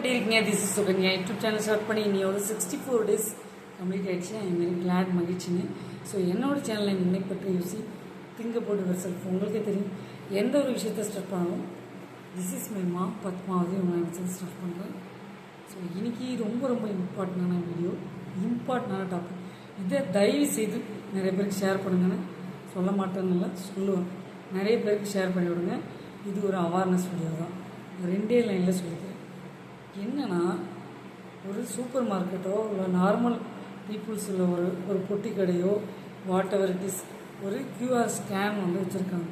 This is Suganya. YouTube channel start பண்ணி இன்னையோட 64 days complete ஆயிடுச்சு. ஐ வெரி கிளாட் மகிழ்ச்சிங்க. ஸோ என்னோட சேனலை இன்னைக்கு பற்றி யூசி திங்க போட்டு வெர்செல்ஃப் உங்களுக்கே தெரியும். எந்த ஒரு விஷயத்தை ஸ்டார்ட் பண்ணாலும் திஸ் இஸ் மை மா பத்மாவதி உங்களை நினச்சது ஸ்டார்ட் பண்ணுறேன். ஸோ இன்னைக்கு ரொம்ப ரொம்ப இம்பார்ட்டண்டான வீடியோ, இம்பார்ட்டண்டான டாபிக். இதை தயவு செய்து நிறைய பேருக்கு ஷேர் பண்ணுங்கன்னு சொல்ல மாட்டேன்னு இல்லை, சொல்லுவேன். நிறைய பேருக்கு ஷேர் பண்ணி விடுங்க. இது ஒரு அவேர்னஸ் வீடியோ தான். 2 லைனில் சொல்லிக்கிறேன். என்னன்னா, ஒரு சூப்பர் மார்க்கெட்டோ இல்லை நார்மல் பீப்புள்ஸில் ஒரு பொட்டி கடையோ வாட் எவர் இட் இஸ், ஒரு கியூஆர் ஸ்கேன் வச்சுருக்காங்க.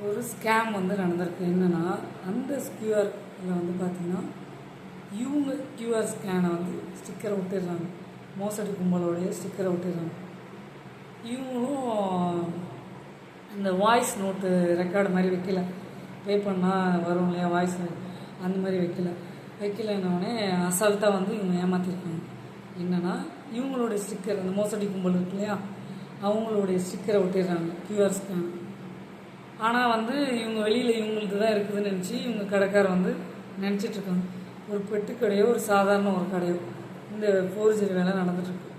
ஒரு ஸ்கேம் நடந்திருக்கு. என்னென்னா, அந்த கியூஆரில் பார்த்திங்கன்னா இவங்க கியூஆர் ஸ்கேனை ஸ்டிக்கரை ஒட்டிடுறாங்க. மோசடி கும்பலோடைய ஸ்டிக்கரை ஒட்டிடுறாங்க. இவங்களும் இந்த வாய்ஸ் நோட்டு ரெக்கார்டு மாதிரி வைக்கல. பே பண்ணால் வரும் இல்லையா வாய்ஸ், அந்த மாதிரி வைக்கலன்னொடனே அசால்ட்டாக இவங்க ஏமாற்றிருக்காங்க. என்னென்னா, இவங்களுடைய ஸ்டிக்கர், அந்த மோசடி கும்பல் இருக்கு இல்லையா, அவங்களுடைய ஸ்டிக்கரை ஒட்டிடுறாங்க கியூஆர் ஸ்கேன். ஆனால் இவங்க வெளியில் இவங்களுக்கு தான் இருக்குதுன்னு நினச்சி இவங்க கடைக்கார் நினச்சிட்ருக்காங்க. ஒரு பெட்டு கடையோ ஒரு சாதாரண ஒரு கடையோ இந்த ஃபோர்ஜரி வேலை நடந்துட்டுருக்கு,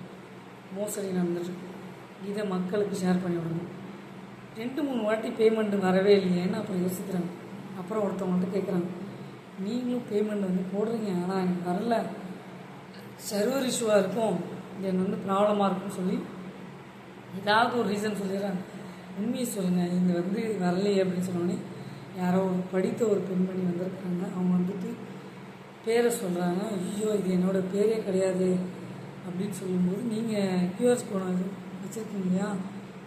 மோசடி நடந்துட்டுருக்கு. இதை மக்களுக்கு ஷேர் பண்ணி விடணும். 2-3 வாட்டி பேமெண்ட் வரவே இல்லையேன்னு அப்புறம் யோசிக்கிறாங்க. அப்புறம் ஒருத்தவங்கள்ட்ட கேட்குறாங்க, நீங்களும் பேமெண்ட் போடுறீங்க, ஆனால் எனக்கு வரல, சர்வர் இஷ்யூவாக இருக்கும், இது ப்ராப்ளமாக இருக்குன்னு சொல்லி ஏதாவது ஒரு ரீசன் சொல்லிடுறாங்க. உண்மையை சொல்லுங்கள், இங்கே வரலையே அப்படின்னு சொன்னோடனே யாரோ படித்த ஒரு பெண்மணி வந்திருக்காங்க. அவங்க பேரை சொல்கிறாங்க. ஐயோ, இது என்னோடய பேரே கிடையாது அப்படின்னு சொல்லும்போது, நீங்கள் கியூஆர் ஸ்கேன் வச்சுருக்கீங்க இல்லையா,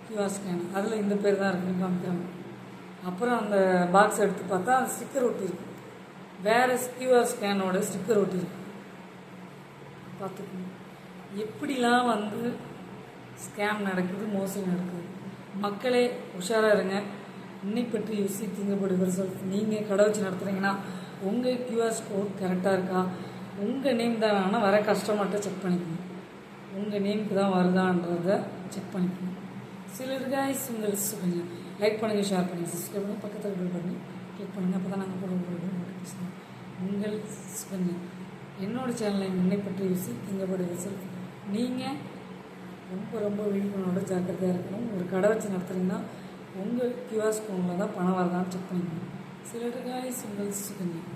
கியூஆர் ஸ்கேன், அதில் இந்த பேர் தான் இருக்குன்னு காமிக்கிறாங்க. அப்புறம் அந்த பாக்ஸ் எடுத்து பார்த்தா அந்த ஸ்டிக்கர் ஒட்டியிருக்கு, வேறு கியூஆர் ஸ்கேனோட ஸ்டிக்கர் ஒட்டியிருக்கு. பார்த்துக்கணும் எப்படிலாம் ஸ்கேம் நடக்குது, மோசடி நடக்குது. மக்களே உஷாராக இருங்க. இன்னை பற்றி யூசி திங்கப்படுகிற நீங்கள் கடை வச்சு நடத்துகிறீங்கன்னா உங்கள் கியூஆர் கோட் கரெக்டாக இருக்கா, உங்கள் நேம் தான், ஆனால் வர கஸ்டமர்கிட்ட செக் பண்ணிக்கணும். உங்கள் நேமுக்கு தான் வருதான்றதை செக் பண்ணிக்கணும். சிலர் காய்ஸ் கொஞ்சம் லைக் பண்ணுங்கள், ஷேர் பண்ணுங்கள், சப்ஸ்கிரைப் பண்ணி பக்கத்தில் பில் பண்ணி கிளிக் பண்ணுங்கள். அப்போ தான் நாங்கள் போட நோட்டிஃபிகேஷன் உங்கள் கொஞ்சம் என்னோடய சேனலை முன்னை பற்றி யூசி திங்கப்படுகிற நீங்கள் ரொம்ப ரொம்ப விழிப்புணர்வோட ஜாக்கிரதையாக இருக்கணும். ஒரு கடை வச்சு நடத்துகிறீங்கன்னா உங்கள் கியூஆர் ஸ்கேனில் தான் பணம் வரதான்னு செக் பண்ணிக்கணும். சிலர் காய்ஸ் கொஞ்சம்